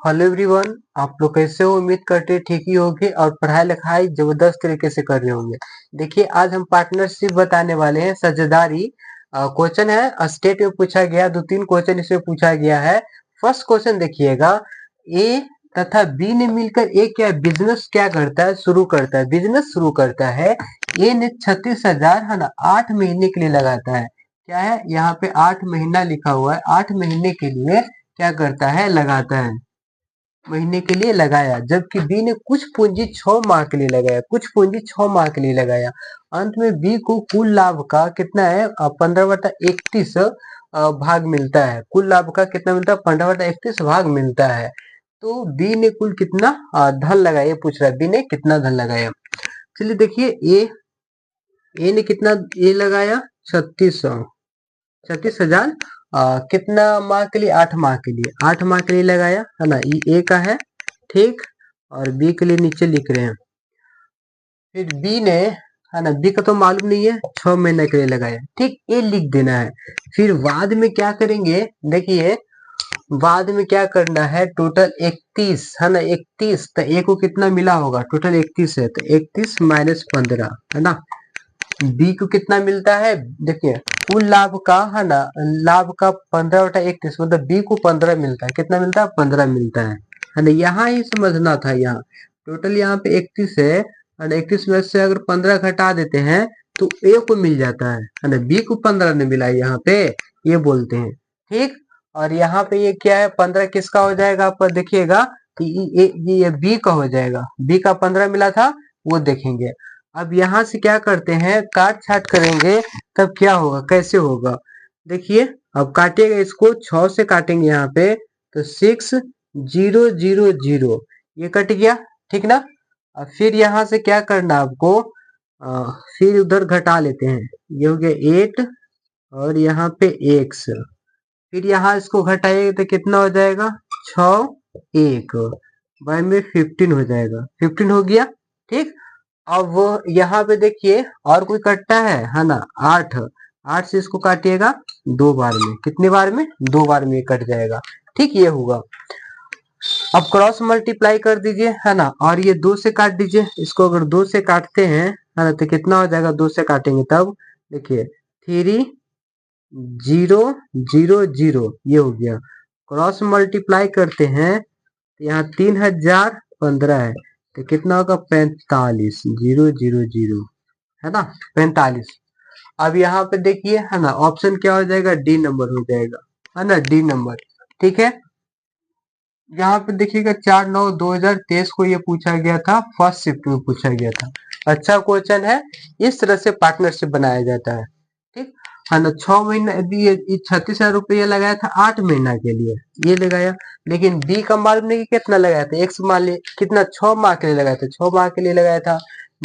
Hello everyone, आप लोग कैसे हो? उम्मीद करते हैं ठीक ही होंगे और पढ़ाई लिखाई जबरदस्त तरीके से कर रहे होंगे। देखिए, आज हम पार्टनरशिप बताने वाले हैं, साझेदारी। क्वेश्चन है, स्टेट में पूछा गया, दो तीन क्वेश्चन इसमें पूछा गया है। फर्स्ट क्वेश्चन देखिएगा, ए तथा बी ने मिलकर ए क्या बिजनेस क्या करता है, शुरू करता है, बिजनेस शुरू करता है। ए ने 36,000 है ना 8 महीने के लिए लगाता है। क्या है यहाँ पे 8 महीना लिखा हुआ है, 8 महीने के लिए क्या करता है, लगाता है, महीने के लिए लगाया। जबकि बी ने कुछ पूंजी 6 माह के लिए लगाया, कुछ पूंजी 6 माह के लिए लगाया। अंत में बी को कुल लाभ का कितना है, 15/31 भाग मिलता है। कुल लाभ का कितना मिलता है, 15/31 भाग मिलता है। तो बी ने कुल कितना धन लगाया, पूछ रहा है बी ने कितना धन लगाया। चलिए देखिए, ए ने कितना ए लगाया, 36,000 कितना माह के लिए, 8 माह के लिए, 8 माह के लिए लगाया है ना। ये ए का है, ठीक। और बी के लिए नीचे लिख रहे हैं। फिर बी ने है ना, बी का तो मालूम नहीं है, 6 महीने के लिए लगाया, ठीक, ये लिख देना है। फिर बाद में क्या करेंगे, देखिए बाद में क्या करना है, टोटल 31 है ना, 31 तो ए को कितना मिला होगा, टोटल 31 है तो 31 माइनस 15 है ना। बी को कितना मिलता है, देखिए कुल लाभ का है ना, लाभ का 15/31 मतलब बी को 15 मिलता है। कितना मिलता है, 15 मिलता है ना। यहाँ ही समझना था, यहाँ टोटल यहाँ पे 31 है और 31 में से अगर 15 घटा देते हैं तो ए को मिल जाता है ना। बी को 15 नहीं मिला यहाँ पे, ये बोलते हैं, ठीक। और यहाँ पे ये क्या है, 15 किसका हो जाएगा, आप देखिएगा कि ये बी का हो जाएगा। बी का 15 मिला था, वो देखेंगे। अब यहाँ से क्या करते हैं, काट छाट करेंगे, तब क्या होगा, कैसे होगा, देखिए। अब काटेगा, इसको 6 से काटेंगे यहाँ पे, तो 6,000 ये कट गया, ठीक ना। अब फिर यहाँ से क्या करना आपको, फिर उधर घटा लेते हैं, ये हो गया 8 और यहाँ पे x। फिर यहाँ इसको घटाएगा तो कितना हो जाएगा, 6 1 बाय में 15 हो जाएगा, 15 हो गया, ठीक। अब यहाँ पे देखिए और कोई कटता है ना, 8, 8 से इसको काटिएगा 2 बार में, कितनी बार में, 2 बार में कट जाएगा, ठीक, ये होगा। अब क्रॉस मल्टीप्लाई कर दीजिए है ना, और ये 2 से काट दीजिए। इसको अगर 2 से काटते हैं है ना, तो कितना हो जाएगा, 2 से काटेंगे तब, देखिए 3,000 ये हो गया। क्रॉस मल्टीप्लाई करते हैं तो यहाँ 3,015 है, तो कितना होगा, 45,000 है ना, 45। अब यहाँ पे देखिए है ना, ऑप्शन क्या हो जाएगा, डी नंबर हो जाएगा, है ना, डी नंबर, ठीक है। यहाँ पे देखिएगा 4/9/2023 को ये पूछा गया था, फर्स्ट शिफ्ट में पूछा गया था। अच्छा क्वेश्चन है, इस तरह से पार्टनरशिप बनाया जाता है, ठीक है ना। 6 महीना यदि ये 36,000 लगाया था 8 महीना के लिए, ये लगाया। लेकिन बी का मालूम नहीं कि कितना लगाया था, एक्स मान ली कितना, 6 माह के लिए लगाया था, 6 माह के लिए लगाया था।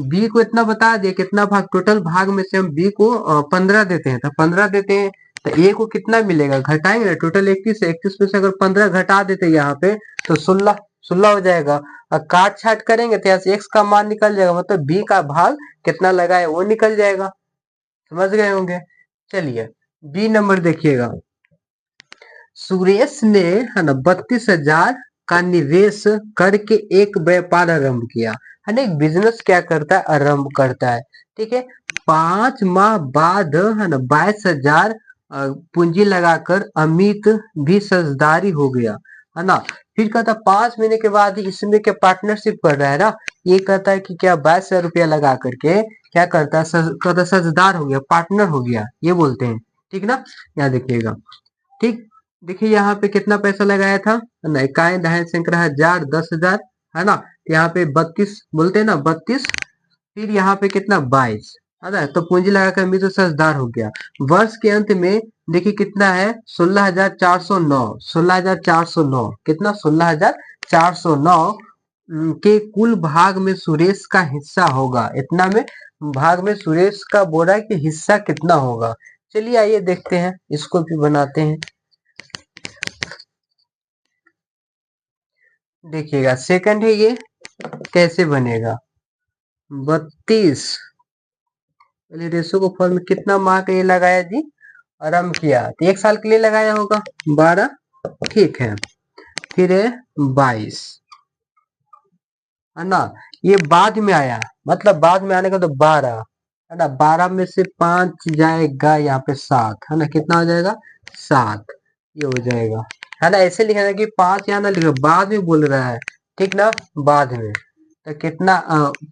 बी को इतना बता दिया, कितना भाग, टोटल भाग में से हम बी को 15 देते हैं, तो 15 देते हैं तो ए को कितना मिलेगा, घटाएंगे ना, टोटल 31 है, 31 में से अगर 15 घटा देते यहाँ पे तो 16 16 हो जाएगा। और काट छाट करेंगे तो यहाँ से एक्स का मान निकल जाएगा, मतलब बी का भाग कितना लगा है वो निकल जाएगा, समझ गए होंगे। चलिए बी नंबर देखिएगा, सुरेश ने है ना 32,000 का निवेश करके एक व्यापार आरंभ किया, है ना, एक बिजनेस क्या करता है, आरंभ करता है, ठीक है। 5 माह बाद है ना 22,000 पूंजी लगाकर अमित भी साझेदारी हो गया, है ना। फिर कहता 5 महीने के बाद इसमें क्या पार्टनरशिप कर रहा है ना, ये कहता है कि क्या 22,000 रुपया लगा करके क्या करता है, कहता साझेदार हो गया, पार्टनर हो गया, ये बोलते हैं, ठीक ना। यहाँ देखिएगा, ठीक। देखिए यहाँ पे कितना पैसा लगाया था ना, इकाई दहाई सैकड़ा हजार 10,000 है ना। यहाँ पे 32 बोलते हैं ना, 32। फिर यहाँ पे कितना, 22 है ना, तो पूंजी लगाकर मित्र साझेदार हो गया। वर्ष के अंत में देखिए कितना है, 16,409, 16,409 कितना, 16,409 के कुल भाग में सुरेश का हिस्सा होगा, इतना में भाग में सुरेश का बोला कि हिस्सा कितना होगा। चलिए आइए देखते हैं, इसको भी बनाते हैं। देखिएगा सेकंड है ये, कैसे बनेगा, 32 पहले रेशो को फॉर्म में कितना माह के लिए लगाया जी, आरंभ किया तो 1 साल के लिए लगाया होगा, 12, ठीक है। फिर है 22, है ना। ये बाद में आया, मतलब बाद में आने का तो 12, है ना। 12 में से 5 जाएगा यहाँ पे 7, है ना। कितना हो जाएगा? 7, ये हो जाएगा, है ना। ऐसे लिखा है कि 5 यहाँ ना लिखो, बाद में बोल रहा है, ठीक ना, बाद में। तो कितना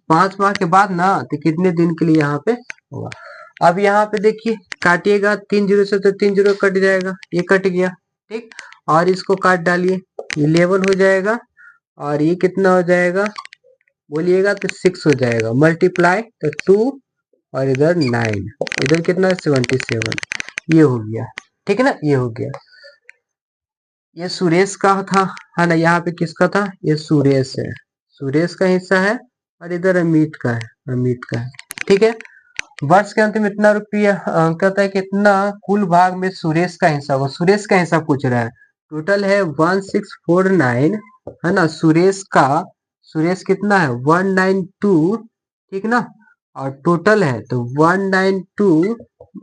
5 माह के बाद ना, तो कितने दिन के लिए यहाँ पे होगा। अब यहाँ पे देखिए काटिएगा 3 जीरो से, तो 3 जीरो कट जाएगा, ये कट गया, ठीक। और इसको काट डालिए, 11 हो जाएगा, और ये कितना हो जाएगा बोलिएगा, तो 6 हो जाएगा। मल्टीप्लाई तो 2, और इधर 9, इधर कितना 77, ये हो गया, ठीक है ना, ये हो गया। ये सुरेश का था, है ना। यहाँ पे किसका था? ये सुरेश है, सुरेश का हिस्सा है, और इधर अमित का है, अमित का है, ठीक है। वर्ष के अंत में इतना रुपया कहता है कितना कुल भाग में सुरेश का हिस्सा होगा। सुरेश का हिस्सा पूछ रहा है। टोटल है 1649, है ना। सुरेश कितना है 192, ठीक ना। और टोटल है तो 192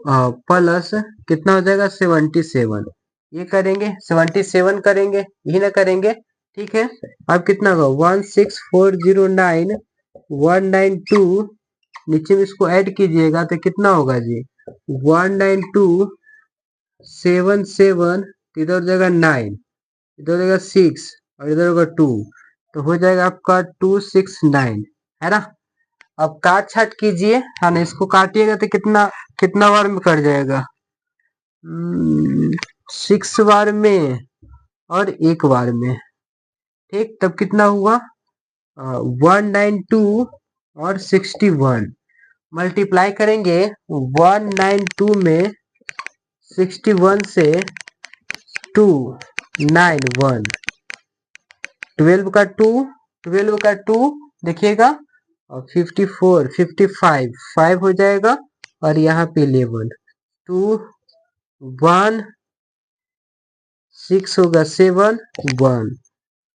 प्लस कितना हो जाएगा 77, ये करेंगे 77 करेंगे, यही ना करेंगे, ठीक है। अब कितना होगा 16409 192, नीचे में इसको ऐड कीजिएगा तो कितना होगा जी 19277, इधर हो जाएगा 9, इधर हो जाएगा 6, और इधर होगा 2, तो हो जाएगा आपका 269, है ना। अब काट छाट कीजिए, है ना। इसको काटिएगा तो कितना कितना बार में कट जाएगा 6 बार में और 1 बार में, ठीक। तब कितना हुआ 192 और 61, मल्टीप्लाई करेंगे 192 में 61 से 291, 12 का 2, 12 का 2 देखिएगा, और 54 55 5 हो जाएगा, और यहाँ पे 11 2 1 6 होगा 7 1,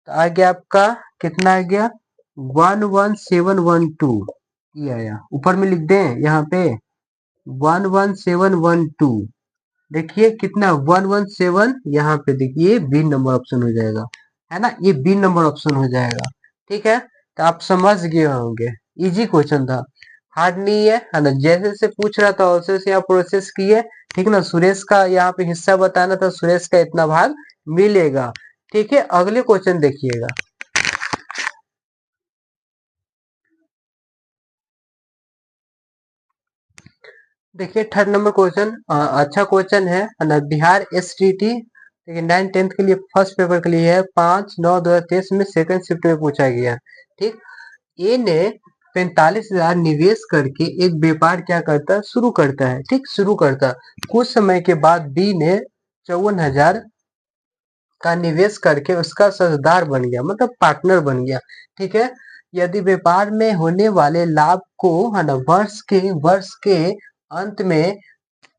तो आ गया आपका कितना आ गया 11712, ये आया। ऊपर में लिख दें यहाँ पे 11712, देखिए कितना 117, यहाँ पे देखिए बी नंबर ऑप्शन हो जाएगा, है ना। ये बी नंबर ऑप्शन हो जाएगा, ठीक है। तो आप समझ गए होंगे, इजी क्वेश्चन था, हार्ड नहीं है ना। जैसे से पूछ रहा था वैसे से यहाँ प्रोसेस किए, ठीक ना। सुरेश का यहाँ पे हिस्सा बताना था, सुरेश का इतना भाग मिलेगा, ठीक है। अगले क्वेश्चन देखिएगा। देखिए थर्ड नंबर क्वेश्चन, अच्छा क्वेश्चन है ना। बिहार STT देखिए 9th-10th के लिए फर्स्ट पेपर के लिए है, 5/9/2023 में सेकंड शिफ्ट में पूछा गया, ठीक। ए ने 45,000 निवेश करके एक व्यापार क्या करता है शुरू करता है, ठीक, शुरू करता है। कुछ समय के बाद बी ने 54,000 का निवेश करके उसका साझेदार बन गया, मतलब पार्टनर बन गया, ठीक है। यदि व्यापार में होने वाले लाभ को, है ना, वर्ष के अंत में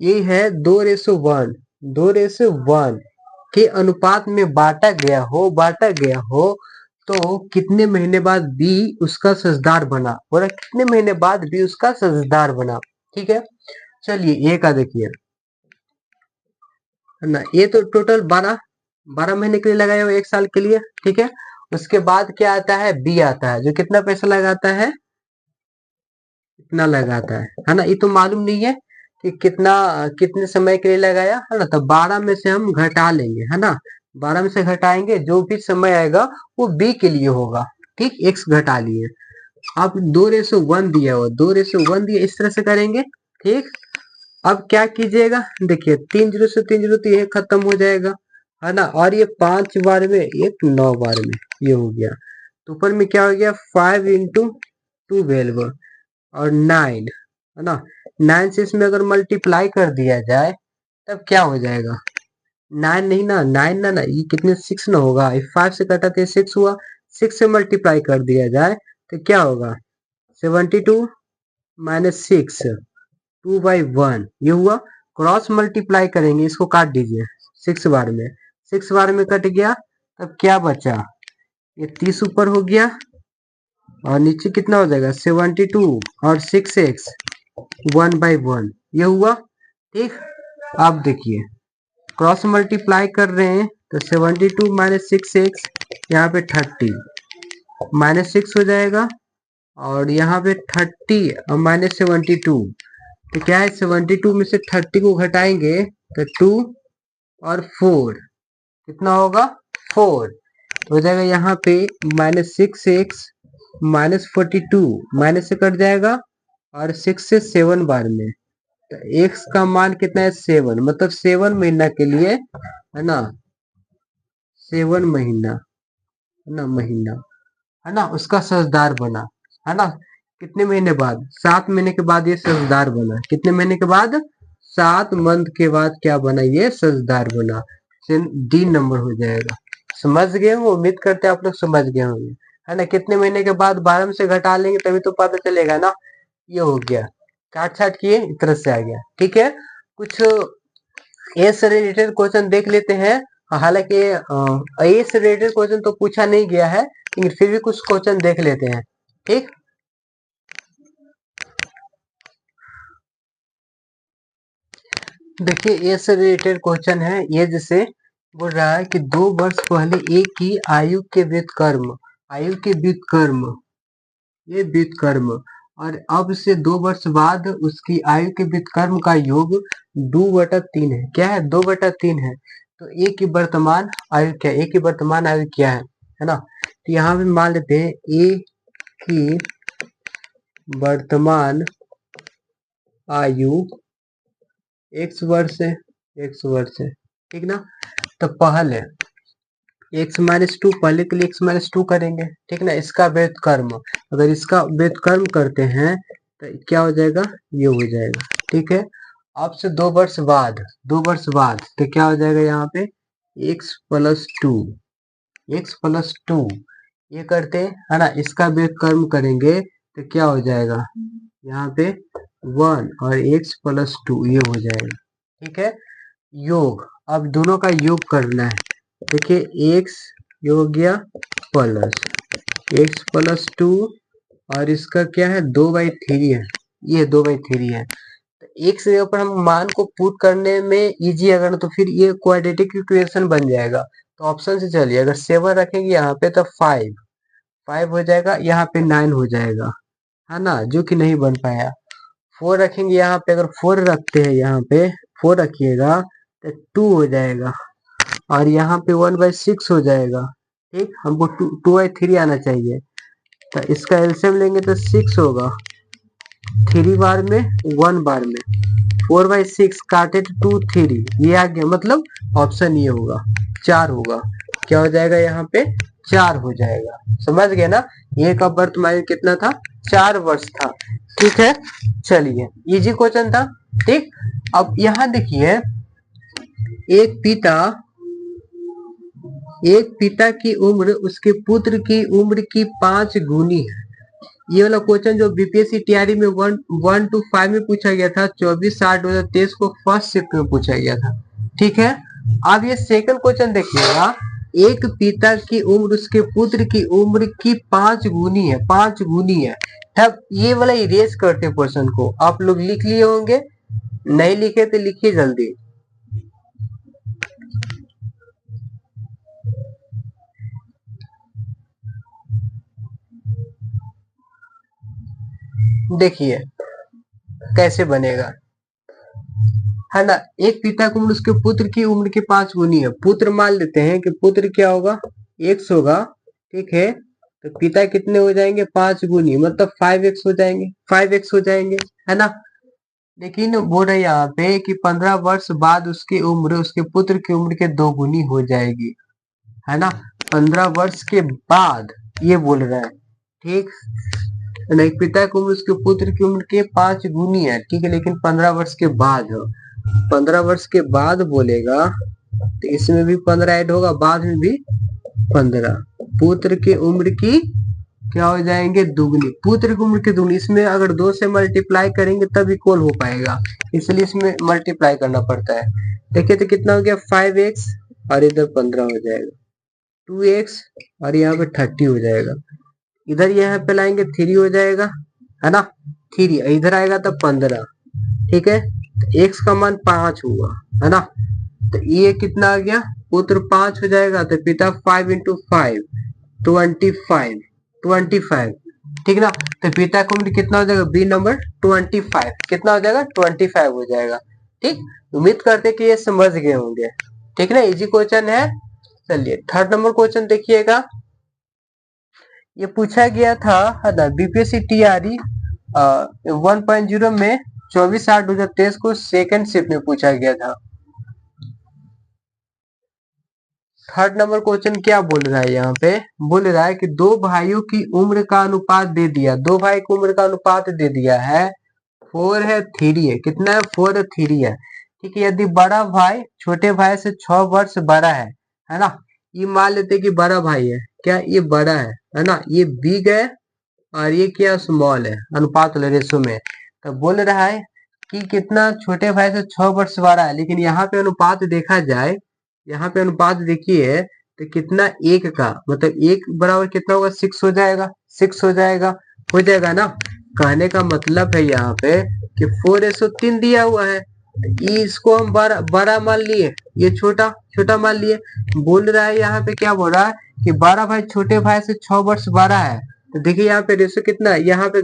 ये है 2:1 के अनुपात में बांटा गया हो तो कितने महीने बाद बी उसका साझेदार बना, बोला कितने महीने बाद बी उसका साझेदार बना, ठीक है। चलिए ए का देखिए, है ना। ये तो टोटल 12 महीने के लिए लगाया हुआ, 1 साल के लिए, ठीक है। उसके बाद क्या आता है बी आता है, जो कितना पैसा लगाता है, कितना लगाता है ना। ये तो मालूम नहीं है कि कितने समय के लिए लगाया, है ना। तो 12 में से हम घटा लेंगे, है ना। 12 में से घटाएंगे, जो भी समय आएगा वो बी के लिए होगा, ठीक। एक्स घटा लिए, अब 2:1 दिया हुआ, 2:1 दिया, इस तरह से करेंगे, ठीक। अब क्या कीजिएगा, देखिए 3 जीरो से 3 जीरो तो ये खत्म हो जाएगा, है ना। और ये 5 बार में, एक 9 बार में, ये हो गया। तो ऊपर में क्या हो गया 5 इंटू 12 और 9, है ना। 9 से इसमें अगर मल्टीप्लाई कर दिया जाए तब क्या हो जाएगा 9 नहीं ना, 9 ना, ये कितने 6 ना होगा, 5 से कटा तो 6 हुआ, 6 से मल्टीप्लाई कर दिया जाए तो क्या होगा 72 माइनस 6 2/1, ये हुआ। क्रॉस मल्टीप्लाई करेंगे, इसको काट दीजिए 6 बार में, 6 बार में कट गया, तब क्या बचा ये 30 ऊपर हो गया, और नीचे कितना हो जाएगा 72 और 6x 1/1, ये हुआ, ठीक। अब देखिए क्रॉस मल्टीप्लाई कर रहे हैं तो 72 माइनस 6x, यहाँ पे 30 -6 हो जाएगा, और यहाँ पे 30 और माइनस 72, तो क्या है 72 में से 30 को घटाएंगे तो 2 और 4 कितना होगा 4 हो जाएगा। यहाँ पे -6x -42 माइनस से कट जाएगा, और 6 से 7 बार में, तो x का मान कितना है 7, मतलब 7 महीना के लिए है ना, 7 महीना है ना, है ना, उसका साझेदार बना, है ना। कितने महीने बाद, 7 महीने के बाद ये साझेदार बना। कितने महीने के बाद, 7 मंथ के बाद क्या बना, ये साझेदार बना। डी नंबर हो जाएगा। समझ गए हो, उम्मीद करते हैं आप लोग समझ गए होंगे, है ना। कितने महीने के बाद 12 में से घटा लेंगे तभी तो पता चलेगा ना। ये हो गया, काट छाट किए इस तरह से आ गया। ठीक है, कुछ ए से रिलेटेड क्वेश्चन देख लेते हैं। हालांकि ए से रिलेटेड क्वेश्चन तो पूछा नहीं गया है, लेकिन फिर भी कुछ क्वेश्चन देख लेते हैं। ठीक, देखिए ए से रिलेटेड क्वेश्चन है। ये जैसे बोल रहा है कि 2 वर्ष पहले ए की आयु के व्युत्क्रम, आयु के व्युत्क्रम, ये व्युत्क्रम, और अब से 2 वर्ष बाद उसकी आयु के व्युत्क्रम का योग 2/3 है। क्या है, 2/3 है। तो ए की वर्तमान आयु क्या है, ए की वर्तमान आयु क्या है ना। तो यहाँ पे मान लेते हैं ए की वर्तमान आयु x वर्ष है, x वर्ष है, ठीक ना। तो पहले x-2, पहले के लिए x-2 करेंगे, ठीक ना। इसका व्युत्क्रम, अगर इसका व्युत्क्रम करते हैं तो क्या हो जाएगा, ये हो जाएगा। ठीक है, अब से 2 वर्ष बाद, 2 वर्ष बाद तो क्या हो जाएगा, यहाँ पे x+2, x+2 ये करते है ना। इसका व्युत्क्रम करेंगे तो क्या हो जाएगा, यहाँ पे 1 और x+2 ये हो जाएगा। ठीक है, योग, अब दोनों का योग करना है। देखिए x ये हो गया प्लस x+2, और इसका क्या है 2/3 है, ये 2/3 है। तो x के ऊपर हम मान को पुट करने में इजी अगर, तो फिर ये क्वाड्रेटिक इक्वेशन बन जाएगा। तो ऑप्शन से चलिए, अगर 7 रखेंगे यहाँ पे तो 5 हो जाएगा, यहाँ पे 9 हो जाएगा, है ना, जो कि नहीं बन पाया। 4 रखेंगे यहाँ पे, अगर 4 रखते हैं यहाँ पे 4 रखिएगा तो 2 हो जाएगा, और यहाँ पे 1/6 हो जाएगा। ठीक, हमको 2/3 आना चाहिए। तो इसका एलसीएम लेंगे तो 6 होगा, 3 बार में 1 बार में, 4/6 काटे तो 2 3, ये आ गया, मतलब ऑप्शन ये होगा 4 होगा। क्या हो जाएगा, यहाँ पे 4 हो जाएगा। समझ गए ना, ये का वर्तमान कितना था, 4 वर्ष था। ठीक है, चलिए इजी क्वेश्चन था। ठीक, अब यहाँ देखिए, एक पिता की उम्र उसके पुत्र की उम्र की 5 गुनी है। ये वाला क्वेश्चन जो बीपीएससी टीआरई में 1 to 5 में पूछा गया था, 24/7/2023 को फर्स्ट शिफ्ट में पूछा गया था। ठीक है, अब ये सेकंड क्वेश्चन देखिएगा, एक पिता की उम्र उसके पुत्र की उम्र की 5 गुनी है, 5 गुनी है। तब ये वाला इरेज करते हैं क्वेश्चन को, आप लोग लिख लिए होंगे, नहीं लिखे तो लिखिए जल्दी। देखिए कैसे बनेगा, है ना। एक पिता की उम्र उसके पुत्र की उम्र की 5 गुनी है। पुत्र मान लेते हैं कि पुत्र क्या होगा, x होगा। ठीक है, तो पिता कितने हो जाएंगे, 5 गुनी, मतलब 5x हो जाएंगे, 5x हो जाएंगे, है ना। लेकिन बोल रहे यहाँ पे कि 15 वर्ष बाद उसकी उम्र उसके पुत्र की उम्र के 2 गुनी हो जाएगी, है ना। 15 वर्ष के बाद ये बोल रहा है। ठीक, नहीं, पिता की उम्र उसके पुत्र की उम्र के 5 गुनी है, ठीक है, लेकिन 15 वर्ष के बाद, 15 वर्ष के बाद बोलेगा तो इसमें भी 15 ऐड होगा, बाद में भी 15। पुत्र की उम्र की क्या हो जाएंगे, दुगनी, पुत्र की उम्र की दुगनी। इसमें अगर 2 से मल्टीप्लाई करेंगे तब इक्वल हो पाएगा, इसलिए इसमें मल्टीप्लाई करना पड़ता है। देखिए तो कितना हो गया 5x, और इधर 15 हो जाएगा, 2x, और यहाँ पे 30 हो जाएगा। इधर यहाँ पे लाएंगे 3 हो जाएगा, है ना, 3 इधर आएगा तो 15। ठीक है, तो x का मान 5 हुआ, है ना। तो ये कितना आ गया पुत्र 5 हो जाएगा तो पिता 5 इंटू 5 25 ठीक ना। तो पिता का उम्र कितना हो जाएगा, बी नंबर 25 कितना हो जाएगा 25 हो जाएगा। ठीक, उम्मीद करते कि ये समझ गए होंगे। ठीक ना, इजी क्वेश्चन है। चलिए थर्ड नंबर क्वेश्चन देखिएगा। ये पूछा गया था है ना बीपीएससी टीआरई 1.0 में 24/8/2023 को सेकंड शिफ्ट में पूछा गया था। थर्ड नंबर क्वेश्चन क्या बोल रहा है, यहाँ पे बोल रहा है कि दो भाइयों की उम्र का अनुपात दे दिया, दो भाई की उम्र का अनुपात दे दिया है 4 है 3 है, कितना है 4 है 3 है। ठीक है, यदि बड़ा भाई छोटे भाई से 6 वर्ष बड़ा है ना, ये मान लेते कि बड़ा भाई है, क्या ये बड़ा है ना, ये बिग है और ये क्या स्मॉल है, अनुपात वाले रेशो में। तो बोल रहा है कि कितना छोटे भाई से 6 वर्ष बड़ा है, लेकिन यहाँ पे अनुपात देखा जाए, यहाँ पे अनुपात देखिए तो कितना एक का, मतलब एक बराबर कितना होगा 6 हो जाएगा, 6 हो जाएगा ना। कहने का मतलब है यहाँ पे कि 4:3 दिया हुआ है, इसको हम बड़ा बड़ा मान लिए, ये छोटा छोटा मान लिए। बोल रहा है यहाँ पे क्या बोल रहा है कि बड़ा भाई छोटे भाई से 6 वर्ष बड़ा है। तो देखिए यहाँ पे रेशो कितना है, यहाँ पे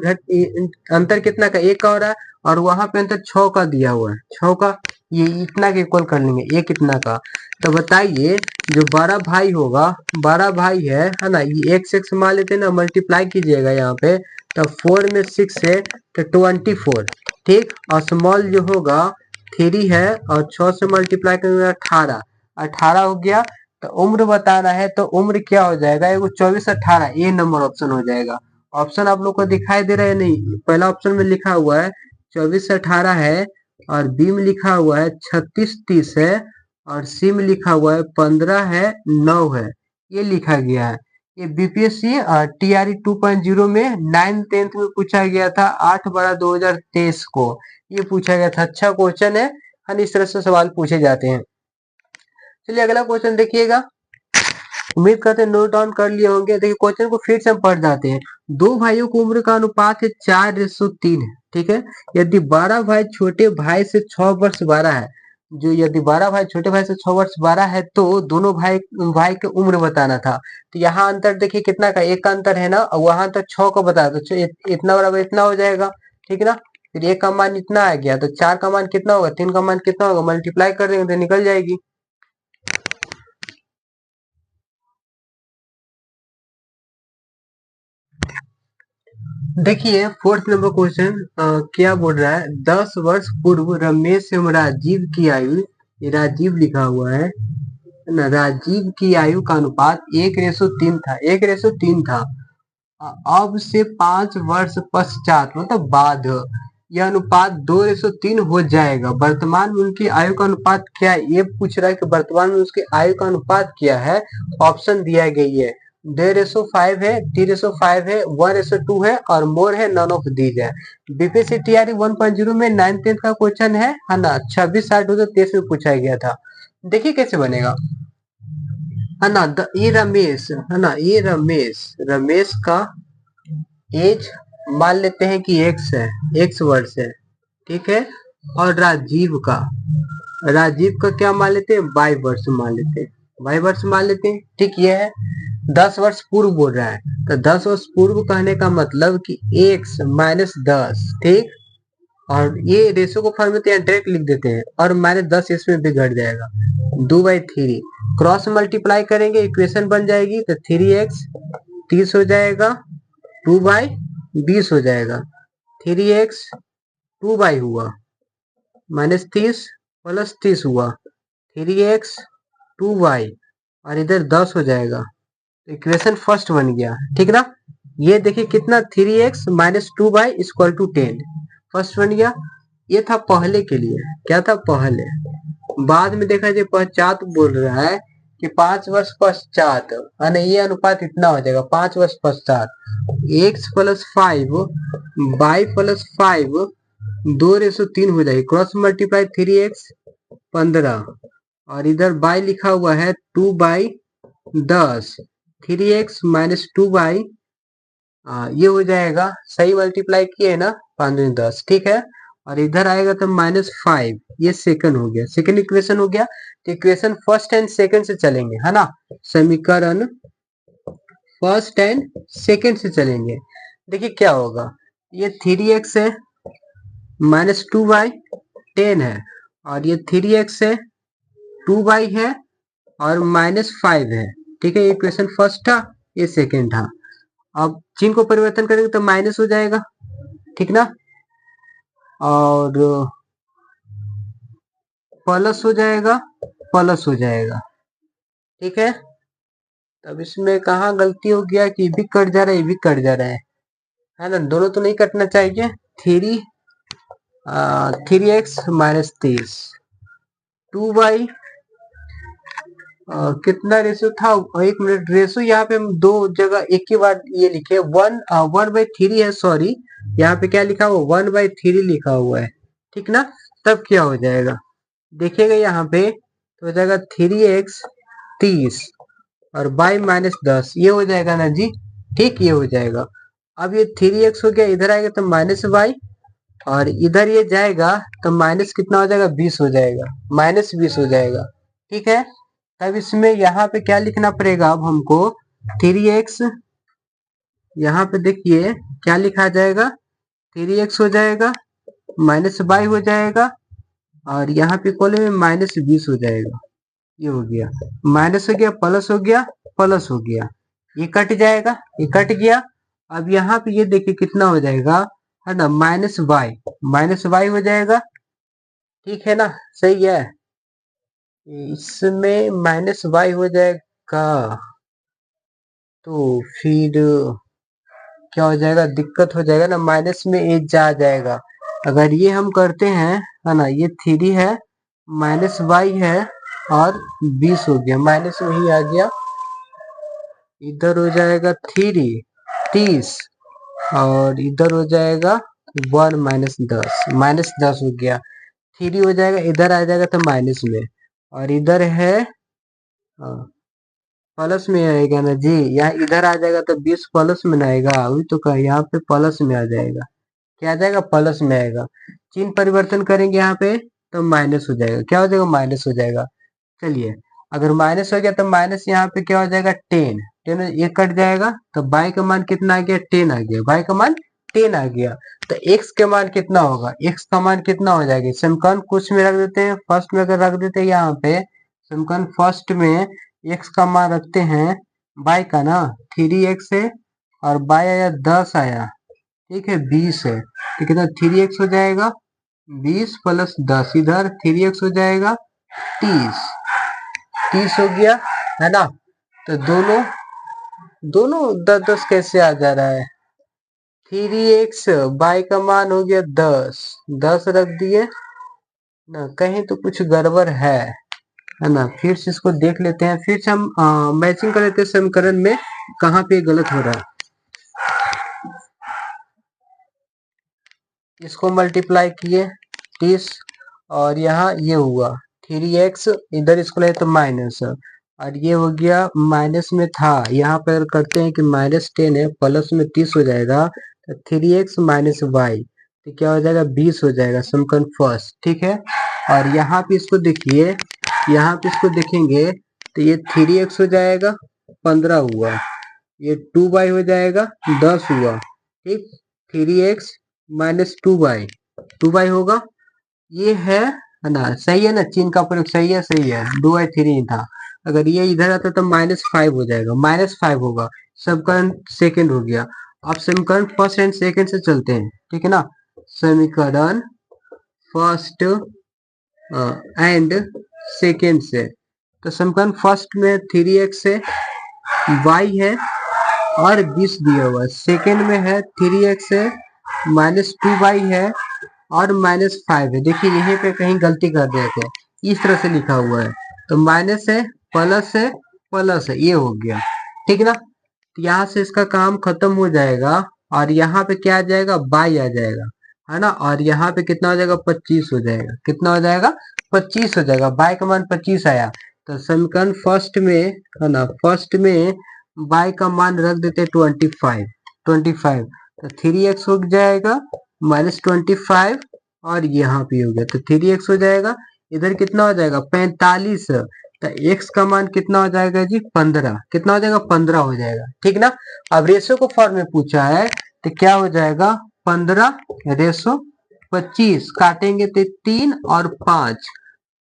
अंतर कितना का, एक का हो रहा है, और वहां पे अंतर 6 का दिया हुआ है, 6 का, ये इतना के इक्वल कर लेंगे, एक इतना का। तो बताइए जो बड़ा भाई होगा, बड़ा भाई है ना, ये एक से मान लेते हैं ना, मल्टीप्लाई कीजिएगा यहाँ पे, तो 4 में 6 है तो 24। ठीक, और स्मॉल जो होगा 3 है और 6 से मल्टीप्लाई करेंगे 18, 18 हो गया। तो उम्र बताना है तो उम्र क्या हो जाएगा, एगो 24 18, ए नंबर ऑप्शन हो जाएगा। ऑप्शन आप लोग को दिखाई दे रहा है नहीं, पहला ऑप्शन में लिखा हुआ है 24 18 है, और बी में लिखा हुआ है 36 30 है, और सी में लिखा हुआ है 15 है 9 है, ये लिखा गया है। ये बीपीएससी टीआरई 2.0 में 9th-10th में पूछा गया था 8/12/2023 को, ये पूछा गया था। अच्छा क्वेश्चन है, इस तरह से सवाल पूछे जाते हैं। चलिए अगला क्वेश्चन देखिएगा, उम्मीद करते हैं नोट डाउन कर लिए होंगे। देखिए क्वेश्चन को फिर से हम पढ़ जाते हैं। दो भाइयों की उम्र का अनुपात है 4:3 है। ठीक है, यदि बड़ा भाई छोटे भाई से 6 वर्ष बड़ा है, जो यदि बड़ा भाई छोटे भाई से 6 वर्ष बड़ा है तो दोनों भाई भाई की उम्र बताना था। तो यहाँ अंतर देखिए कितना का, एक का अंतर है ना, और वहां तक 6 का बताया, तो इतना बराबर इतना हो जाएगा। ठीक है ना, फिर एक का मान इतना आ गया, तो 4 का मान कितना होगा, 3 का मान कितना होगा, मल्टीप्लाई कर देंगे तो निकल जाएगी। देखिए फोर्थ नंबर क्वेश्चन क्या बोल रहा है, 10 वर्ष पूर्व रमेश एवं राजीव की आयु, ये राजीव लिखा हुआ है ना, राजीव की आयु का अनुपात 1:3 था, 1:3 था। अब से 5 वर्ष पश्चात मतलब बाद यह अनुपात 2:3 हो जाएगा। वर्तमान में उनकी आयु का अनुपात क्या है, ये पूछ रहा है कि वर्तमान में उसकी आयु का अनुपात क्या है। ऑप्शन दिया गई है, 2:5 है, 3:5 है, 1:2 है, और मोर है, नन ऑफ दीज है। बीपीएससी टीआरई 1.0 में 9th-10th का क्वेश्चन है ना, 26/8/2023 में पूछा गया था। देखिए कैसे बनेगा, है ना, ये रमेश है ना, ये रमेश का एज मान लेते हैं कि एक्स है, एक्स वर्ष है। ठीक है, और राजीव का क्या मान लेते हैं, वाई वर्ष मान लेते हैं, वाई वर्ष मान लेते हैं। ठीक, ये है 10 वर्ष पूर्व बोल रहा है, तो 10 वर्ष पूर्व कहने का मतलब कि एक्स माइनस 10। ठीक, और ये रेशो को फॉर्म में तो डायरेक्ट लिख देते हैं, और -10 इसमें भी घट जाएगा, 2/3 क्रॉस मल्टीप्लाई करेंगे इक्वेशन बन जाएगी, तो 3x 30 हो जाएगा, 2/20 हो जाएगा, 3x 2 हुआ, -30 प्लस 30 हुआ, 3x 2y, और इधर 10 हो जाएगा। तो इक्वेशन फर्स्ट बन गया। ठीक ना, ये देखिए कितना 3x - 2y = 10 फर्स्ट बन गया। ये था पहले के लिए, क्या था पहले। बाद में देखा जाए पश्चात बोल रहा है कि 5 वर्ष पश्चात, ये अनुपात इतना हो जाएगा 5 वर्ष पश्चात, x + 5 y + 5 2:3 हो जाएगी, क्रॉस मल्टीप्लाई 3x 15, और इधर y लिखा हुआ है 2/10, 3x - 2y, ये हो जाएगा, सही मल्टीप्लाई किए ना 5 10। ठीक है, और इधर आएगा तो -5, ये सेकंड हो गया, सेकंड इक्वेशन हो गया। तो इक्वेशन फर्स्ट एंड सेकंड से चलेंगे, है ना, समीकरण फर्स्ट एंड सेकंड से चलेंगे। देखिए क्या होगा, ये 3x है, -2/10 है, और ये 3x है, 2y है, और -5 है। ठीक है, ये इक्वेशन फर्स्ट था, ये सेकंड था। अब चिन्ह को परिवर्तन करेंगे तो माइनस हो जाएगा, ठीक ना, और प्लस हो जाएगा, प्लस हो जाएगा। ठीक है, तब इसमें कहाँ गलती हो गया कि ये भी कट जा रहा है, ये भी कट जा रहा है ना, दोनों तो नहीं कटना चाहिए। 3x -30, 2y कितना रेशो था, 1 मिनट, रेशो यहाँ पे हम दो जगह एक ही बार ये लिखे, 1/3 है, सॉरी, यहाँ पे क्या लिखा हुआ, 1/3 लिखा हुआ है, ठीक ना। तब क्या हो जाएगा, देखिएगा यहाँ पे तो हो जाएगा 3x 30 और y -10, ये हो जाएगा ना जी, ठीक, ये हो जाएगा। अब ये 3x हो गया, इधर आएगा तो -y, और इधर ये जाएगा तो माइनस कितना हो जाएगा, 20 हो जाएगा, -20 हो जाएगा। ठीक है, तब इसमें यहाँ पे क्या लिखना पड़ेगा अब हमको, 3x, यहाँ पे देखिए क्या लिखा जाएगा, 3x हो जाएगा, -y हो जाएगा, और यहाँ पे कॉलम में -20 हो जाएगा, ये हो गया, माइनस हो गया, प्लस हो गया, प्लस हो गया, ये कट जाएगा, ये कट गया। अब यहाँ पे ये देखिए कितना हो जाएगा, है ना, -y हो जाएगा, ठीक है ना, सही है, इसमें -y हो जाएगा, तो फिर क्या हो जाएगा, दिक्कत हो जाएगा ना, माइनस में एज जा जाएगा। अगर ये हम करते हैं, है ना, ये 3 है, -y है, और 20 हो गया, माइनस में ही आ गया, इधर हो जाएगा 30, और इधर हो जाएगा 1 -10 हो गया, 3 हो जाएगा, इधर आ जाएगा तो माइनस में, और इधर है प्लस में आएगा ना जी, यहाँ इधर आ जाएगा तो 20 प्लस में ना आएगा, अभी तो कहा यहाँ पे प्लस में आ जाएगा, क्या आ जाएगा, प्लस में आएगा। चिन्ह परिवर्तन करेंगे यहाँ पे तो माइनस हो जाएगा, क्या हो जाएगा, माइनस हो जाएगा। चलिए, अगर माइनस हो गया तो माइनस यहाँ पे क्या हो जाएगा, 10 ये कट जाएगा, तो बाई का मान कितना आ गया, 10 आ गया, बाई का मान 10 आ गया। तो x के मान कितना होगा, x का मान कितना हो जाएगा, समीकरण कुछ में रख देते हैं, फर्स्ट में अगर रख देते हैं यहाँ पे, समीकरण फर्स्ट में x का मान रखते हैं, बाई का ना 3x है, और बाई आया 10 आया, ठीक है, 20 है, तो कितना 3x हो जाएगा, 20 + 10, इधर 3x हो जाएगा 30 हो गया, है ना। तो दोनों दोनों 10 कैसे आ जा रहा है, 3x, बाई का मान हो गया 10 रख दिए ना, कहीं तो कुछ गड़बड़ है ना, फिर से इसको देख लेते हैं, फिर से हम मैचिंग कर लेते हैं समीकरण में, कहाँ पे गलत हो रहा है। इसको मल्टीप्लाई किए 30, और यहाँ ये हुआ 3x, इधर इसको ले तो माइनस, और ये हो गया माइनस में था, यहाँ पर करते हैं कि -10 है, प्लस में 30 हो जाएगा, तो 3x -y, तो क्या हो जाएगा, 20 हो जाएगा, समीकरण फर्स्ट, ठीक है। और यहाँ पे इसको देखिए, यहाँ पे इसको देखेंगे तो ये 3x हो जाएगा, 15 हुआ, ये 2y हो जाएगा, 10 हुआ, ठीक, 3x -2y होगा, ये है ना, सही है ना, चिन्ह का प्रयोग सही है, सही है, 2y3 था, अगर ये इधर आता तो -5 हो जाएगा, -5 होगा, समीकरण सेकंड हो गया। अब समीकरण फर्स्ट एंड सेकंड से चलते हैं, ठीक है ना, समीकरण फर्स्ट एंड सेकंड से, तो समीकरण फर्स्ट में 3x है, y है, और 20 दिया हुआ है, सेकंड में है 3x है, -2y है, और -5 है, देखिए यहीं पे कहीं गलती कर रहे थे, इस तरह से लिखा हुआ है, तो माइनस है, प्लस है, प्लस है, ये हो गया, ठीक ना। तो यहाँ से इसका काम खत्म हो जाएगा, और यहाँ पे क्या आ जाएगा, बाई आ जाएगा, है ना, और यहाँ पे कितना हो जाएगा, 25 हो जाएगा, कितना हो जाएगा, 25 हो जाएगा, बाई का मान 25 आया, तो समीकरण फर्स्ट में, है ना, फर्स्ट में बाई का मान रख देते 25, तो 3x हो जाएगा, -25, और यहाँ पे हो गया तो 3x हो जाएगा। इधर कितना हो जाएगा 45, तो x का मान कितना हो जाएगा जी 15, कितना हो जाएगा 15 हो जाएगा, ठीक ना। अब रेशो को फॉर्म में पूछा है तो क्या हो जाएगा 15/25, काटेंगे तो 3 और 5,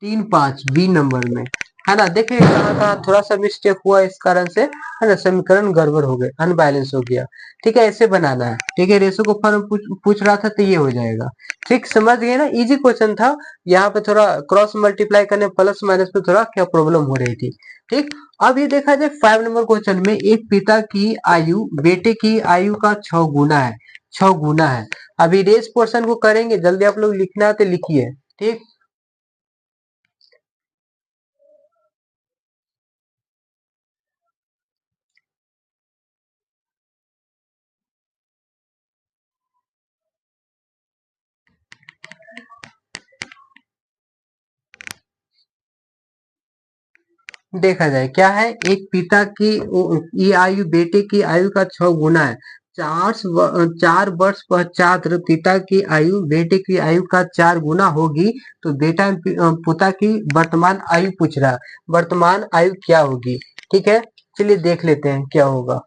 3 5 बी नंबर में, है ना। देखिए कहाँ कहाँ थोड़ा सा मिस्टेक हुआ इस कारण से, है ना, समीकरण गड़बड़ हो गए, अनबैलेंस हो गया। ठीक है, ऐसे बनाना है। ठीक है, रेशो को फॉर्म पूछ रहा था तो ये हो जाएगा। ठीक, समझ गए ना, इजी क्वेश्चन था। यहाँ पे थोड़ा क्रॉस मल्टीप्लाई करने प्लस माइनस पे थोड़ा क्या प्रॉब्लम हो रही थी। ठीक, अब ये देखा जाए 5 नंबर क्वेश्चन में, एक पिता की आयु बेटे की आयु का 6 गुना है, 6 गुना है। अभी रेस पोर्शन को करेंगे, जल्दी आप लोग लिखना है तो लिखिए। ठीक, देखा जाए क्या है, एक पिता की ये आयु बेटे की आयु का 6 गुना है। 4 वर्ष पश्चात पिता की आयु बेटे की आयु का 4 गुना होगी, तो बेटा पिता की वर्तमान आयु पूछ रहा है, वर्तमान आयु क्या होगी। ठीक है, चलिए देख लेते हैं क्या होगा।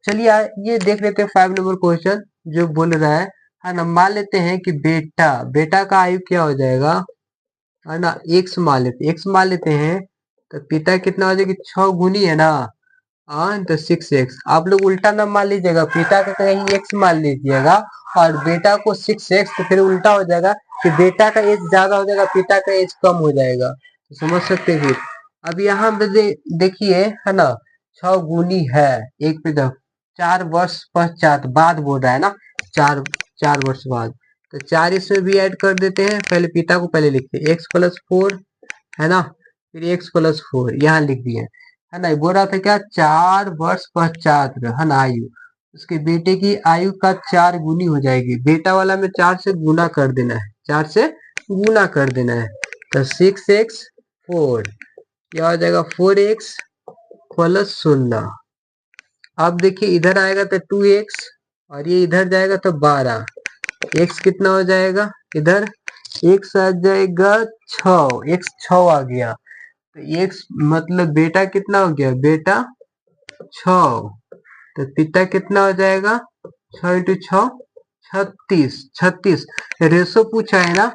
चलिए ये देख लेते हैं 5 नंबर क्वेश्चन जो बोल रहा है ना। मान लेते हैं कि बेटा बेटा का आयु क्या हो जाएगा, है ना, एक्स मान लेते, एक्स मान लेते हैं। तो पिता कितना हो जाएगा 6 गुनी है ना, हाँ तो 6x। आप लोग उल्टा ना मान लीजिएगा, पिता का कहीं x मान लीजिएगा और बेटा को 6x, तो फिर उल्टा हो जाएगा कि बेटा का एज ज्यादा हो जाएगा, पिता का एज कम हो जाएगा। तो समझ सकते हैं फिर। अब यहाँ पे देखिए, है ना, 6 गुनी है एक पे, 4 वर्ष पश्चात बाद बोल रहा है ना, 4 वर्ष बाद। तो 4 इसमें भी ऐड कर देते हैं, पहले पिता को पहले लिखते हैं, x+4, है ना, फिर x+4 यहाँ लिख दिए, है ना। बोल रहा था क्या 4 वर्ष पश्चात, है ना, आयु उसके बेटे की आयु का 4 गुनी हो जाएगी। बेटा वाला में 4 से गुना कर देना है, 4 से गुना कर देना है। तो 6x4 क्या हो जाएगा 4x+16। अब देखिए इधर आएगा तो 2x और ये इधर जाएगा तो 12, x कितना हो जाएगा इधर, x आ जाएगा 6, x 6 आ गया। तो x मतलब बेटा कितना हो गया, बेटा 6, तो पिता कितना हो जाएगा 6 × 6 36, 36। रेशो पूछा है ना,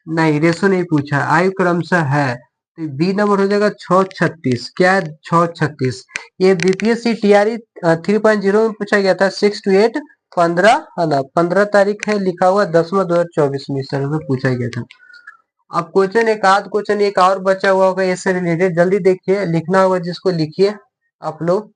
नहीं रेशो नहीं पूछा, आयु क्रमशः है, तो बी नंबर हो जाएगा 636। क्या है 636। ये बीपीएससी टीआरई 3.0 में पूछा गया था, 6 to 8 15, है ना, 15 तारीख है लिखा हुआ 10वां 2024 में, इस तरह से पूछा गया था। अब क्वेश्चन एक आध क्वेश्चन एक और बचा हुआ होगा इससे रिलेटेड, जल्दी देखिए, लिखना होगा जिसको लिखिए आप लोग।